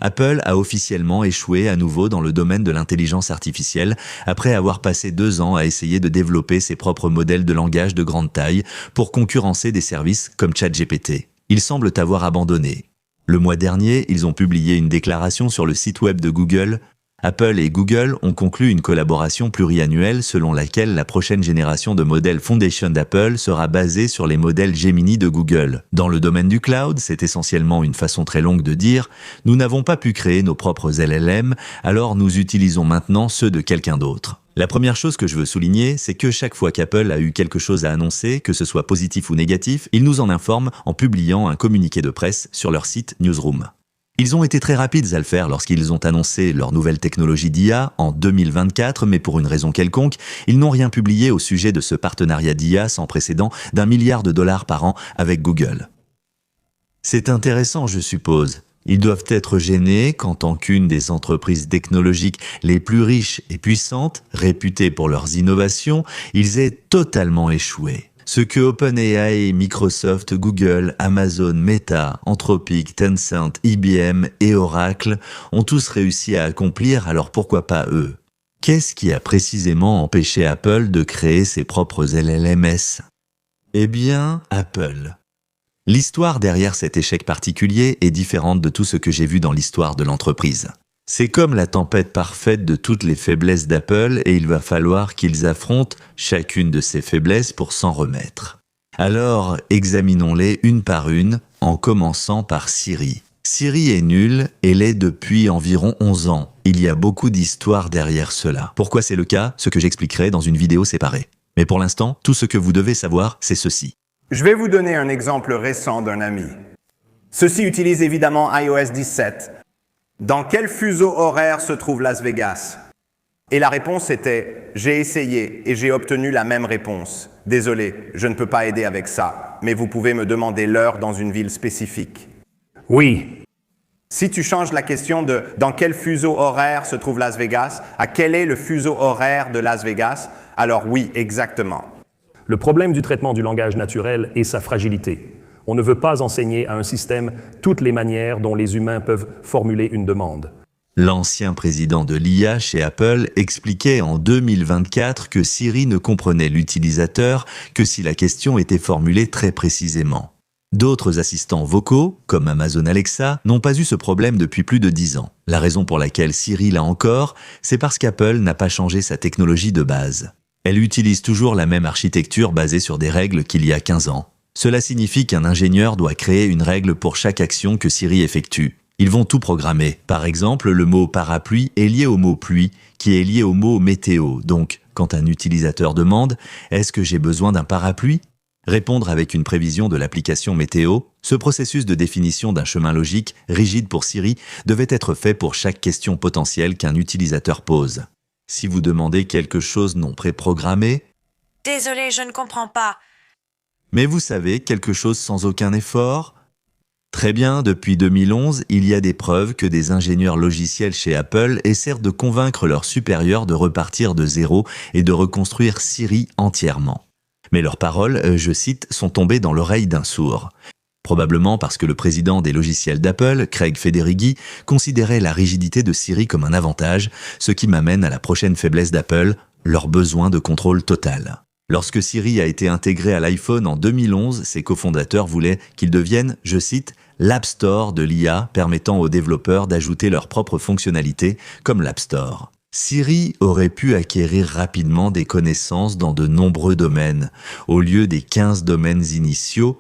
Apple a officiellement échoué à nouveau dans le domaine de l'intelligence artificielle après avoir passé 2 ans à essayer de développer ses propres modèles de langage de grande taille pour concurrencer des services comme ChatGPT. Ils semblent avoir abandonné. Le mois dernier, ils ont publié une déclaration sur le site web de Google. Apple et Google ont conclu une collaboration pluriannuelle selon laquelle la prochaine génération de modèles Foundation d'Apple sera basée sur les modèles Gemini de Google. Dans le domaine du cloud, c'est essentiellement une façon très longue de dire « Nous n'avons pas pu créer nos propres LLM, alors nous utilisons maintenant ceux de quelqu'un d'autre ». La première chose que je veux souligner, c'est que chaque fois qu'Apple a eu quelque chose à annoncer, que ce soit positif ou négatif, ils nous en informent en publiant un communiqué de presse sur leur site Newsroom. Ils ont été très rapides à le faire lorsqu'ils ont annoncé leur nouvelle technologie d'IA en 2024, mais pour une raison quelconque, ils n'ont rien publié au sujet de ce partenariat d'IA sans précédent d'1 milliard de dollars par an avec Google. C'est intéressant, je suppose. Ils doivent être gênés qu'en tant qu'une des entreprises technologiques les plus riches et puissantes, réputées pour leurs innovations, ils aient totalement échoué. Ce que OpenAI, Microsoft, Google, Amazon, Meta, Anthropic, Tencent, IBM et Oracle ont tous réussi à accomplir, alors pourquoi pas eux? Qu'est-ce qui a précisément empêché Apple de créer ses propres LLMS? Eh bien, Apple. L'histoire derrière cet échec particulier est différente de tout ce que j'ai vu dans l'histoire de l'entreprise. C'est comme la tempête parfaite de toutes les faiblesses d'Apple et il va falloir qu'ils affrontent chacune de ces faiblesses pour s'en remettre. Alors, examinons-les une par une, en commençant par Siri. Siri est nulle et l'est depuis environ 11 ans. Il y a beaucoup d'histoires derrière cela. Pourquoi c'est le cas? Ce que j'expliquerai dans une vidéo séparée. Mais pour l'instant, tout ce que vous devez savoir, c'est ceci. Je vais vous donner un exemple récent d'un ami. Ceci utilise évidemment iOS 17. Dans quel fuseau horaire se trouve Las Vegas? Et la réponse était « J'ai essayé et j'ai obtenu la même réponse. Désolé, je ne peux pas aider avec ça, mais vous pouvez me demander l'heure dans une ville spécifique. » Oui. Si tu changes la question de « Dans quel fuseau horaire se trouve Las Vegas ?» à « Quel est le fuseau horaire de Las Vegas ?» alors oui, exactement. Le problème du traitement du langage naturel est sa fragilité. On ne veut pas enseigner à un système toutes les manières dont les humains peuvent formuler une demande. L'ancien président de l'IA chez Apple expliquait en 2024 que Siri ne comprenait l'utilisateur que si la question était formulée très précisément. D'autres assistants vocaux, comme Amazon Alexa, n'ont pas eu ce problème depuis plus de 10 ans. La raison pour laquelle Siri l'a encore, c'est parce qu'Apple n'a pas changé sa technologie de base. Elle utilise toujours la même architecture basée sur des règles qu'il y a 15 ans. Cela signifie qu'un ingénieur doit créer une règle pour chaque action que Siri effectue. Ils vont tout programmer. Par exemple, le mot parapluie est lié au mot pluie, qui est lié au mot météo. Donc, quand un utilisateur demande « Est-ce que j'ai besoin d'un parapluie ?», répondre avec une prévision de l'application météo, ce processus de définition d'un chemin logique, rigide pour Siri, devait être fait pour chaque question potentielle qu'un utilisateur pose. Si vous demandez quelque chose non préprogrammé, « Désolé, je ne comprends pas. » Mais vous savez, quelque chose sans aucun effort? Très bien, depuis 2011, il y a des preuves que des ingénieurs logiciels chez Apple essaient de convaincre leurs supérieurs de repartir de zéro et de reconstruire Siri entièrement. Mais leurs paroles, je cite, sont tombées dans l'oreille d'un sourd. Probablement parce que le président des logiciels d'Apple, Craig Federighi, considérait la rigidité de Siri comme un avantage, ce qui m'amène à la prochaine faiblesse d'Apple, leur besoin de contrôle total. Lorsque Siri a été intégré à l'iPhone en 2011, ses cofondateurs voulaient qu'il devienne, je cite, l'App Store de l'IA permettant aux développeurs d'ajouter leurs propres fonctionnalités, comme l'App Store. Siri aurait pu acquérir rapidement des connaissances dans de nombreux domaines, au lieu des 15 domaines initiaux,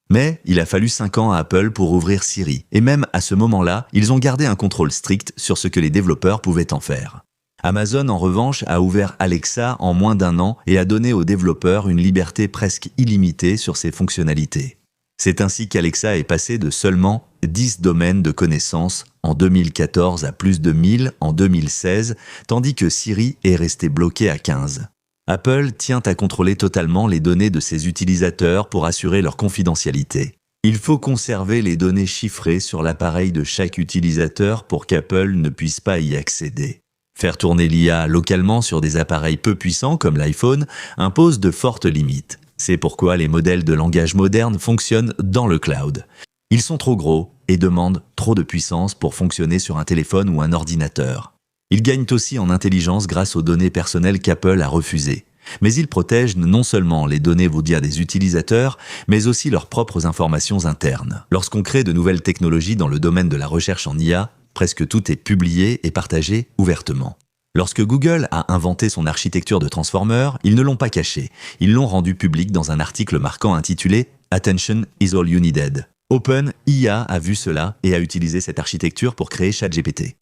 mais il a fallu 5 ans à Apple pour ouvrir Siri. Et même à ce moment-là, ils ont gardé un contrôle strict sur ce que les développeurs pouvaient en faire. Amazon, en revanche, a ouvert Alexa en moins d'1 an et a donné aux développeurs une liberté presque illimitée sur ses fonctionnalités. C'est ainsi qu'Alexa est passé de seulement 10 domaines de connaissances en 2014 à plus de 1000 en 2016, tandis que Siri est resté bloqué à 15. Apple tient à contrôler totalement les données de ses utilisateurs pour assurer leur confidentialité. Il faut conserver les données chiffrées sur l'appareil de chaque utilisateur pour qu'Apple ne puisse pas y accéder. Faire tourner l'IA localement sur des appareils peu puissants comme l'iPhone impose de fortes limites. C'est pourquoi les modèles de langage modernes fonctionnent dans le cloud. Ils sont trop gros, et demandent trop de puissance pour fonctionner sur un téléphone ou un ordinateur. Ils gagnent aussi en intelligence grâce aux données personnelles qu'Apple a refusées. Mais ils protègent non seulement les données des utilisateurs, mais aussi leurs propres informations internes. Lorsqu'on crée de nouvelles technologies dans le domaine de la recherche en IA, presque tout est publié et partagé ouvertement. Lorsque Google a inventé son architecture de transformer, ils ne l'ont pas caché. Ils l'ont rendu public dans un article marquant intitulé « Attention is all you needed ». OpenIA a vu cela et a utilisé cette architecture pour créer ChatGPT.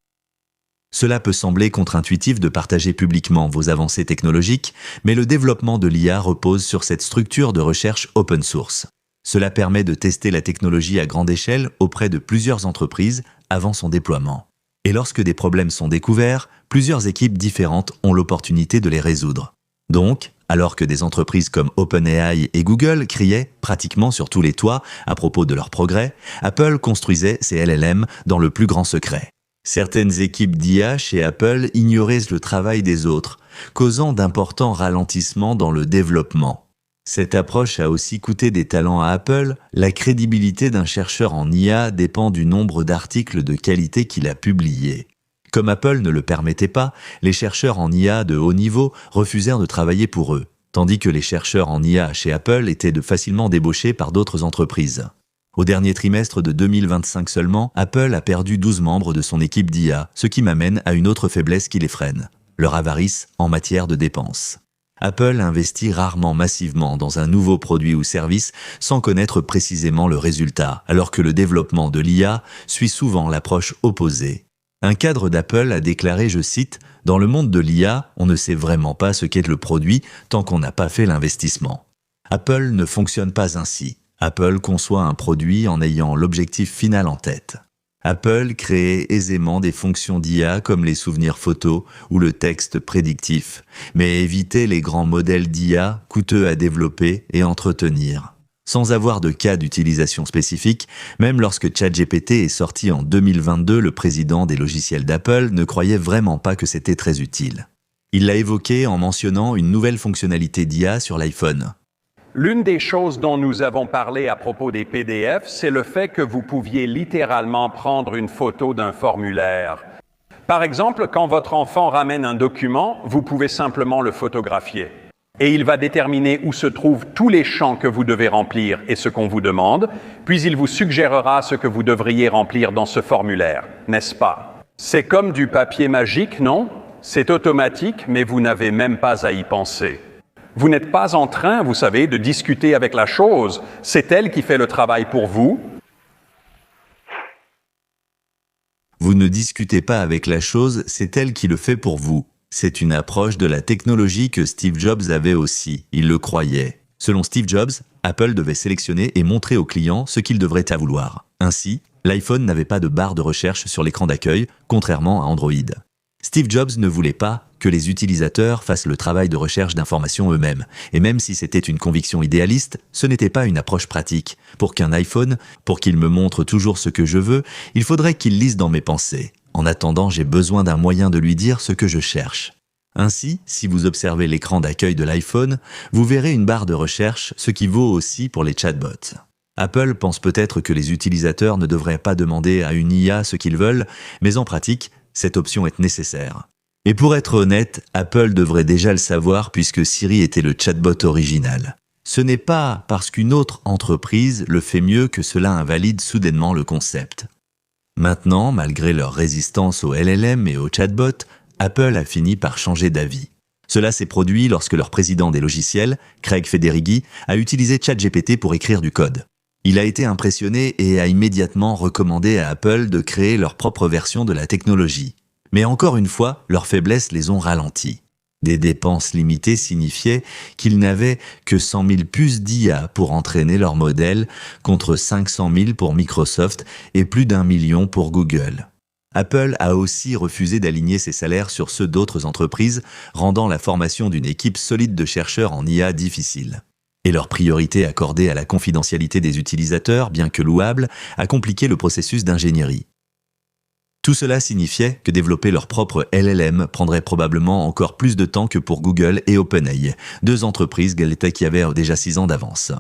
Cela peut sembler contre-intuitif de partager publiquement vos avancées technologiques, mais le développement de l'IA repose sur cette structure de recherche open source. Cela permet de tester la technologie à grande échelle auprès de plusieurs entreprises avant son déploiement. Et lorsque des problèmes sont découverts, plusieurs équipes différentes ont l'opportunité de les résoudre. Donc, alors que des entreprises comme OpenAI et Google criaient pratiquement sur tous les toits à propos de leurs progrès, Apple construisait ses LLM dans le plus grand secret. Certaines équipes d'IA chez Apple ignoraient le travail des autres, causant d'importants ralentissements dans le développement. Cette approche a aussi coûté des talents à Apple. La crédibilité d'un chercheur en IA dépend du nombre d'articles de qualité qu'il a publiés. Comme Apple ne le permettait pas, les chercheurs en IA de haut niveau refusèrent de travailler pour eux, tandis que les chercheurs en IA chez Apple étaient facilement débauchés par d'autres entreprises. Au dernier trimestre de 2025 seulement, Apple a perdu 12 membres de son équipe d'IA, ce qui m'amène à une autre faiblesse qui les freine, leur avarice en matière de dépenses. Apple investit rarement massivement dans un nouveau produit ou service sans connaître précisément le résultat, alors que le développement de l'IA suit souvent l'approche opposée. Un cadre d'Apple a déclaré, je cite, « Dans le monde de l'IA, on ne sait vraiment pas ce qu'est le produit tant qu'on n'a pas fait l'investissement. » Apple ne fonctionne pas ainsi. Apple conçoit un produit en ayant l'objectif final en tête. Apple crée aisément des fonctions d'IA comme les souvenirs photos ou le texte prédictif, mais éviter les grands modèles d'IA coûteux à développer et entretenir. Sans avoir de cas d'utilisation spécifique, même lorsque ChatGPT est sorti en 2022, le président des logiciels d'Apple ne croyait vraiment pas que c'était très utile. Il l'a évoqué en mentionnant une nouvelle fonctionnalité d'IA sur l'iPhone. L'une des choses dont nous avons parlé à propos des PDF, c'est le fait que vous pouviez littéralement prendre une photo d'un formulaire. Par exemple, quand votre enfant ramène un document, vous pouvez simplement le photographier. Et il va déterminer où se trouvent tous les champs que vous devez remplir et ce qu'on vous demande, puis il vous suggérera ce que vous devriez remplir dans ce formulaire, n'est-ce pas? C'est comme du papier magique, non? C'est automatique, mais vous n'avez même pas à y penser. Vous n'êtes pas en train, vous savez, de discuter avec la chose. C'est elle qui fait le travail pour vous. Vous ne discutez pas avec la chose, c'est elle qui le fait pour vous. C'est une approche de la technologie que Steve Jobs avait aussi. Il le croyait. Selon Steve Jobs, Apple devait sélectionner et montrer aux clients ce qu'ils devraient à vouloir. Ainsi, l'iPhone n'avait pas de barre de recherche sur l'écran d'accueil, contrairement à Android. Steve Jobs ne voulait pas que les utilisateurs fassent le travail de recherche d'informations eux-mêmes. Et même si c'était une conviction idéaliste, ce n'était pas une approche pratique. Pour qu'un iPhone, pour qu'il me montre toujours ce que je veux, il faudrait qu'il lise dans mes pensées. En attendant, j'ai besoin d'un moyen de lui dire ce que je cherche. Ainsi, si vous observez l'écran d'accueil de l'iPhone, vous verrez une barre de recherche, ce qui vaut aussi pour les chatbots. Apple pense peut-être que les utilisateurs ne devraient pas demander à une IA ce qu'ils veulent, mais en pratique, cette option est nécessaire. Et pour être honnête, Apple devrait déjà le savoir puisque Siri était le chatbot original. Ce n'est pas parce qu'une autre entreprise le fait mieux que cela invalide soudainement le concept. Maintenant, malgré leur résistance aux LLM et aux chatbots, Apple a fini par changer d'avis. Cela s'est produit lorsque leur président des logiciels, Craig Federighi, a utilisé ChatGPT pour écrire du code. Il a été impressionné et a immédiatement recommandé à Apple de créer leur propre version de la technologie. Mais encore une fois, leurs faiblesses les ont ralentis. Des dépenses limitées signifiaient qu'ils n'avaient que 100 000 puces d'IA pour entraîner leur modèle, contre 500 000 pour Microsoft et plus d'1 million pour Google. Apple a aussi refusé d'aligner ses salaires sur ceux d'autres entreprises, rendant la formation d'une équipe solide de chercheurs en IA difficile. Et leur priorité accordée à la confidentialité des utilisateurs, bien que louable, a compliqué le processus d'ingénierie. Tout cela signifiait que développer leur propre LLM prendrait probablement encore plus de temps que pour Google et OpenAI, deux entreprises qui avaient déjà 6 ans d'avance.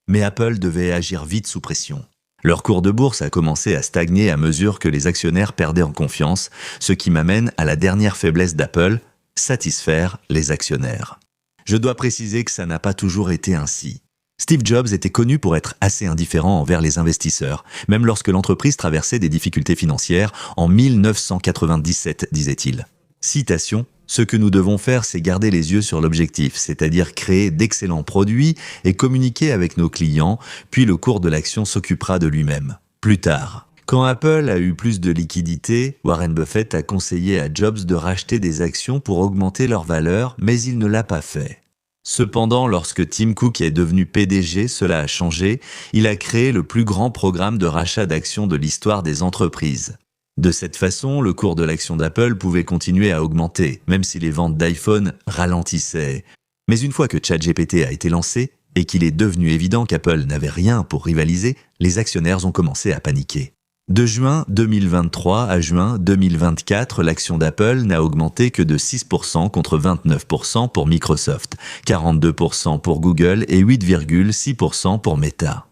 Mais Apple devait agir vite sous pression. Leur cours de bourse a commencé à stagner à mesure que les actionnaires perdaient en confiance, ce qui m'amène à la dernière faiblesse d'Apple, satisfaire les actionnaires. Je dois préciser que ça n'a pas toujours été ainsi. Steve Jobs était connu pour être assez indifférent envers les investisseurs, même lorsque l'entreprise traversait des difficultés financières en 1997, disait-il. Citation, « Ce que nous devons faire, c'est garder les yeux sur l'objectif, c'est-à-dire créer d'excellents produits et communiquer avec nos clients, puis le cours de l'action s'occupera de lui-même. » Plus tard, quand Apple a eu plus de liquidités, Warren Buffett a conseillé à Jobs de racheter des actions pour augmenter leur valeur, mais il ne l'a pas fait. Cependant, lorsque Tim Cook est devenu PDG, cela a changé. Il a créé le plus grand programme de rachat d'actions de l'histoire des entreprises. De cette façon, le cours de l'action d'Apple pouvait continuer à augmenter, même si les ventes d'iPhone ralentissaient. Mais une fois que ChatGPT a été lancé, et qu'il est devenu évident qu'Apple n'avait rien pour rivaliser, les actionnaires ont commencé à paniquer. De juin 2023 à juin 2024, l'action d'Apple n'a augmenté que de 6% contre 29% pour Microsoft, 42% pour Google et 8,6% pour Meta.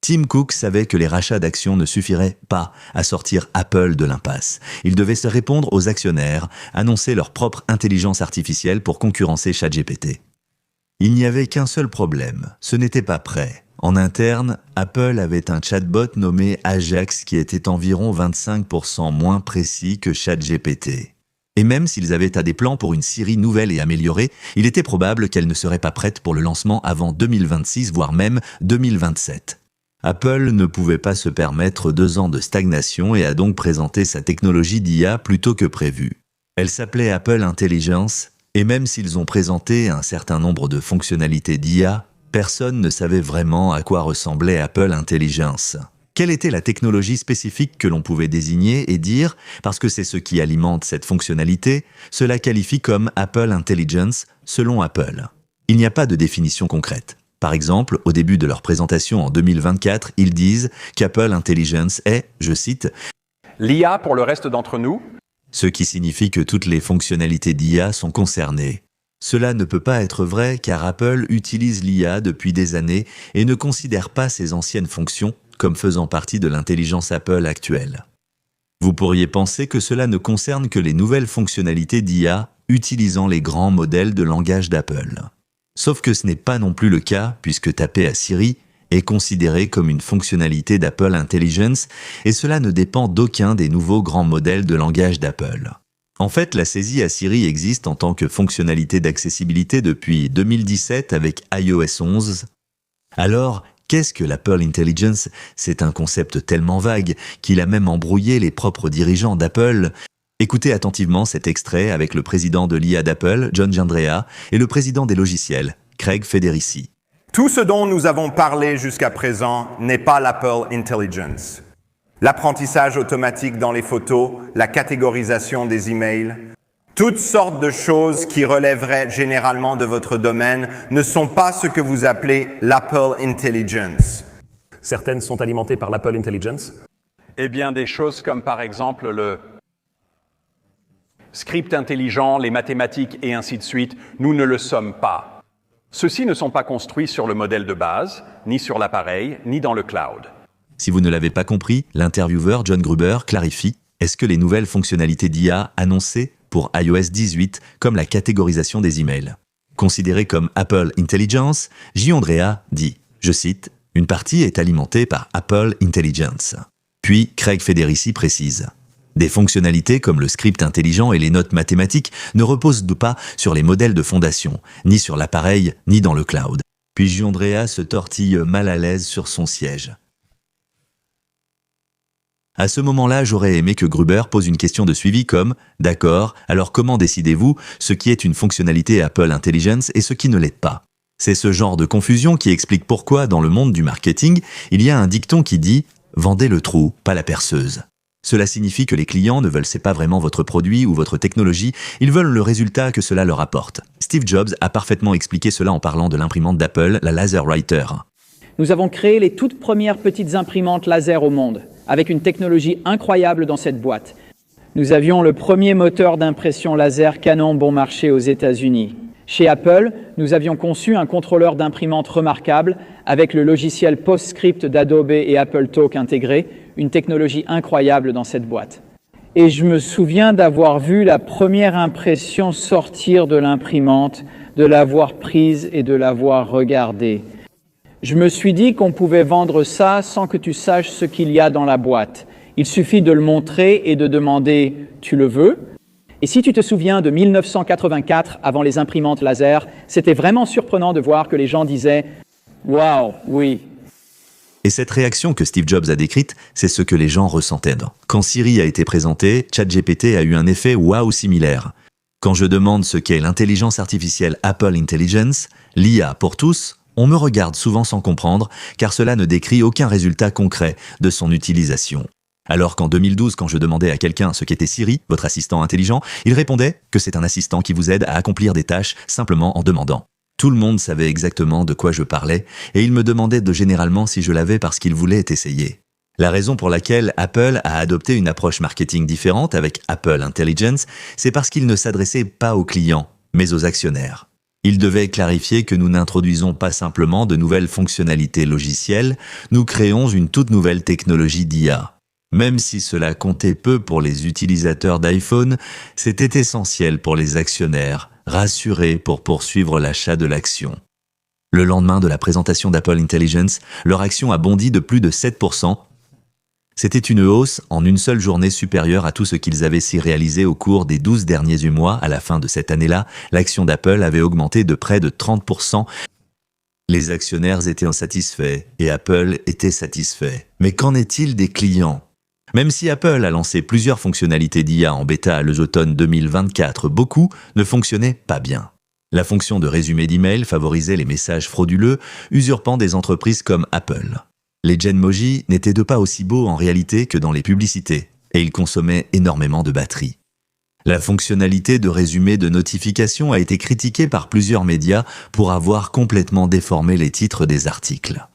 Tim Cook savait que les rachats d'actions ne suffiraient pas à sortir Apple de l'impasse. Ils devaient se répondre aux actionnaires, annoncer leur propre intelligence artificielle pour concurrencer ChatGPT. Il n'y avait qu'un seul problème, ce n'était pas prêt. En interne, Apple avait un chatbot nommé Ajax qui était environ 25% moins précis que ChatGPT. Et même s'ils avaient des plans pour une Siri nouvelle et améliorée, il était probable qu'elle ne serait pas prête pour le lancement avant 2026, voire même 2027. Apple ne pouvait pas se permettre 2 ans de stagnation et a donc présenté sa technologie d'IA plus tôt que prévu. Elle s'appelait Apple Intelligence, et même s'ils ont présenté un certain nombre de fonctionnalités d'IA, personne ne savait vraiment à quoi ressemblait Apple Intelligence. Quelle était la technologie spécifique que l'on pouvait désigner et dire, parce que c'est ce qui alimente cette fonctionnalité, cela qualifie comme Apple Intelligence selon Apple. Il n'y a pas de définition concrète. Par exemple, au début de leur présentation en 2024, ils disent qu'Apple Intelligence est, je cite, « l'IA pour le reste d'entre nous », ce qui signifie que toutes les fonctionnalités d'IA sont concernées. Cela ne peut pas être vrai car Apple utilise l'IA depuis des années et ne considère pas ses anciennes fonctions comme faisant partie de l'intelligence Apple actuelle. Vous pourriez penser que cela ne concerne que les nouvelles fonctionnalités d'IA utilisant les grands modèles de langage d'Apple. Sauf que ce n'est pas non plus le cas puisque taper à Siri est considéré comme une fonctionnalité d'Apple Intelligence et cela ne dépend d'aucun des nouveaux grands modèles de langage d'Apple. En fait, la saisie à Siri existe en tant que fonctionnalité d'accessibilité depuis 2017 avec iOS 11. Alors, qu'est-ce que l'Apple Intelligence ? C'est un concept tellement vague qu'il a même embrouillé les propres dirigeants d'Apple. Écoutez attentivement cet extrait avec le président de l'IA d'Apple, John Giandrea, et le président des logiciels, Craig Federici. Tout ce dont nous avons parlé jusqu'à présent n'est pas l'Apple Intelligence. L'apprentissage automatique dans les photos, la catégorisation des emails, toutes sortes de choses qui relèveraient généralement de votre domaine ne sont pas ce que vous appelez l'Apple Intelligence. Certaines sont alimentées par l'Apple Intelligence. Eh bien, des choses comme par exemple le script intelligent, les mathématiques et ainsi de suite, nous ne le sommes pas. Ceux-ci ne sont pas construits sur le modèle de base, ni sur l'appareil, ni dans le cloud. Si vous ne l'avez pas compris, l'intervieweur John Gruber clarifie « Est-ce que les nouvelles fonctionnalités d'IA annoncées pour iOS 18 comme la catégorisation des emails, considérées comme Apple Intelligence, Giandrea dit, je cite, « Une partie est alimentée par Apple Intelligence ». Puis Craig Federici précise « Des fonctionnalités comme le script intelligent et les notes mathématiques ne reposent pas sur les modèles de fondation, ni sur l'appareil, ni dans le cloud. » Puis Giandrea se tortille mal à l'aise sur son siège. À ce moment-là, j'aurais aimé que Gruber pose une question de suivi comme « D'accord, alors comment décidez-vous ce qui est une fonctionnalité Apple Intelligence et ce qui ne l'est pas ?» C'est ce genre de confusion qui explique pourquoi, dans le monde du marketing, il y a un dicton qui dit « Vendez le trou, pas la perceuse ». Cela signifie que les clients ne veulent pas vraiment votre produit ou votre technologie, ils veulent le résultat que cela leur apporte. Steve Jobs a parfaitement expliqué cela en parlant de l'imprimante d'Apple, la LaserWriter. Nous avons créé les toutes premières petites imprimantes laser au monde, avec une technologie incroyable dans cette boîte. Nous avions le premier moteur d'impression laser Canon bon marché aux États-Unis. Chez Apple, nous avions conçu un contrôleur d'imprimante remarquable avec le logiciel PostScript d'Adobe et AppleTalk intégré, une technologie incroyable dans cette boîte. Et je me souviens d'avoir vu la première impression sortir de l'imprimante, de l'avoir prise et de l'avoir regardée. Je me suis dit qu'on pouvait vendre ça sans que tu saches ce qu'il y a dans la boîte. Il suffit de le montrer et de demander « tu le veux ?» Et si tu te souviens de 1984, avant les imprimantes laser, c'était vraiment surprenant de voir que les gens disaient « Waouh, oui ». Et cette réaction que Steve Jobs a décrite, c'est ce que les gens ressentaient. Quand Siri a été présenté, ChatGPT a eu un effet waouh similaire. Quand je demande ce qu'est l'intelligence artificielle Apple Intelligence, l'IA pour tous, on me regarde souvent sans comprendre, car cela ne décrit aucun résultat concret de son utilisation. Alors qu'en 2012, quand je demandais à quelqu'un ce qu'était Siri, votre assistant intelligent, il répondait que c'est un assistant qui vous aide à accomplir des tâches simplement en demandant. Tout le monde savait exactement de quoi je parlais, et il me demandait généralement si je l'avais parce qu'il voulait essayer. La raison pour laquelle Apple a adopté une approche marketing différente avec Apple Intelligence, c'est parce qu'il ne s'adressait pas aux clients, mais aux actionnaires. Il devait clarifier que nous n'introduisons pas simplement de nouvelles fonctionnalités logicielles, nous créons une toute nouvelle technologie d'IA. Même si cela comptait peu pour les utilisateurs d'iPhone, c'était essentiel pour les actionnaires, rassurés pour poursuivre l'achat de l'action. Le lendemain de la présentation d'Apple Intelligence, leur action a bondi de plus de 7%. C'était une hausse en une seule journée supérieure à tout ce qu'ils avaient si réalisé au cours des 12 derniers mois. À la fin de cette année-là, l'action d'Apple avait augmenté de près de 30%. Les actionnaires étaient insatisfaits et Apple était satisfait. Mais qu'en est-il des clients ? Même si Apple a lancé plusieurs fonctionnalités d'IA en bêta à l'automne 2024, beaucoup ne fonctionnaient pas bien. La fonction de résumé d'email favorisait les messages frauduleux, usurpant des entreprises comme Apple. Les Genmoji n'étaient pas aussi beaux en réalité que dans les publicités, et ils consommaient énormément de batterie. La fonctionnalité de résumé de notification a été critiquée par plusieurs médias pour avoir complètement déformé les titres des articles.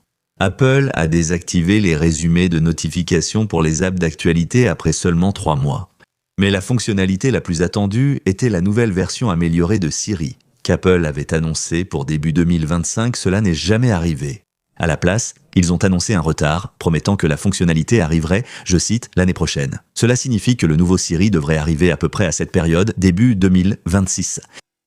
Apple a désactivé les résumés de notification pour les apps d'actualité après seulement 3 mois. Mais la fonctionnalité la plus attendue était la nouvelle version améliorée de Siri, qu'Apple avait annoncée pour début 2025, cela n'est jamais arrivé. À la place, ils ont annoncé un retard, promettant que la fonctionnalité arriverait, je cite, l'année prochaine. Cela signifie que le nouveau Siri devrait arriver à peu près à cette période, début 2026.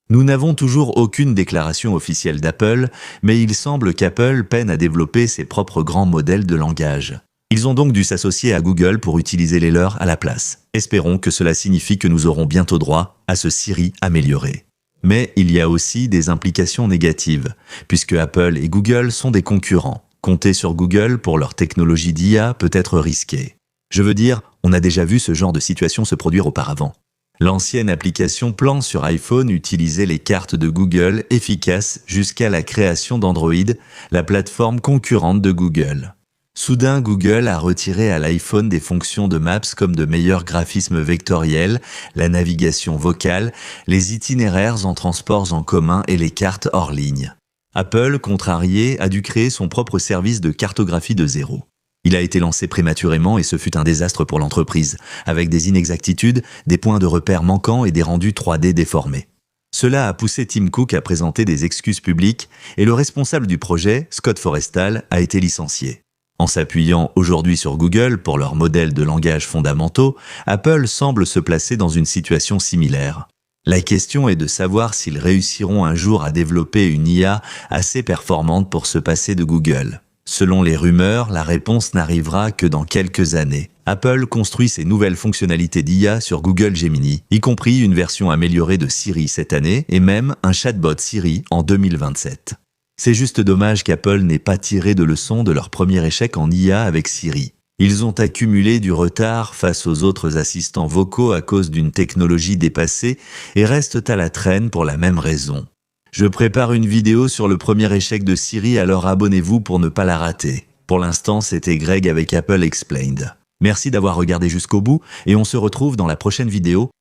Nous n'avons toujours aucune déclaration officielle d'Apple, mais il semble qu'Apple peine à développer ses propres grands modèles de langage. Ils ont donc dû s'associer à Google pour utiliser les leurs à la place. Espérons que cela signifie que nous aurons bientôt droit à ce Siri amélioré. Mais il y a aussi des implications négatives, puisque Apple et Google sont des concurrents. Compter sur Google pour leur technologie d'IA peut être risqué. Je veux dire, on a déjà vu ce genre de situation se produire auparavant. L'ancienne application Plan sur iPhone utilisait les cartes de Google efficaces jusqu'à la création d'Android, la plateforme concurrente de Google. Soudain, Google a retiré à l'iPhone des fonctions de Maps comme de meilleurs graphismes vectoriels, la navigation vocale, les itinéraires en transports en commun et les cartes hors ligne. Apple, contrarié, a dû créer son propre service de cartographie de zéro. Il a été lancé prématurément et ce fut un désastre pour l'entreprise, avec des inexactitudes, des points de repère manquants et des rendus 3D déformés. Cela a poussé Tim Cook à présenter des excuses publiques et le responsable du projet, Scott Forrestal, a été licencié. En s'appuyant aujourd'hui sur Google pour leurs modèles de langage fondamentaux, Apple semble se placer dans une situation similaire. La question est de savoir s'ils réussiront un jour à développer une IA assez performante pour se passer de Google. Selon les rumeurs, la réponse n'arrivera que dans quelques années. Apple construit ses nouvelles fonctionnalités d'IA sur Google Gemini, y compris une version améliorée de Siri cette année et même un chatbot Siri en 2027. C'est juste dommage qu'Apple n'ait pas tiré de leçon de leur premier échec en IA avec Siri. Ils ont accumulé du retard face aux autres assistants vocaux à cause d'une technologie dépassée et restent à la traîne pour la même raison. Je prépare une vidéo sur le premier échec de Siri, alors abonnez-vous pour ne pas la rater. Pour l'instant, c'était Greg avec Apple Explained. Merci d'avoir regardé jusqu'au bout et on se retrouve dans la prochaine vidéo.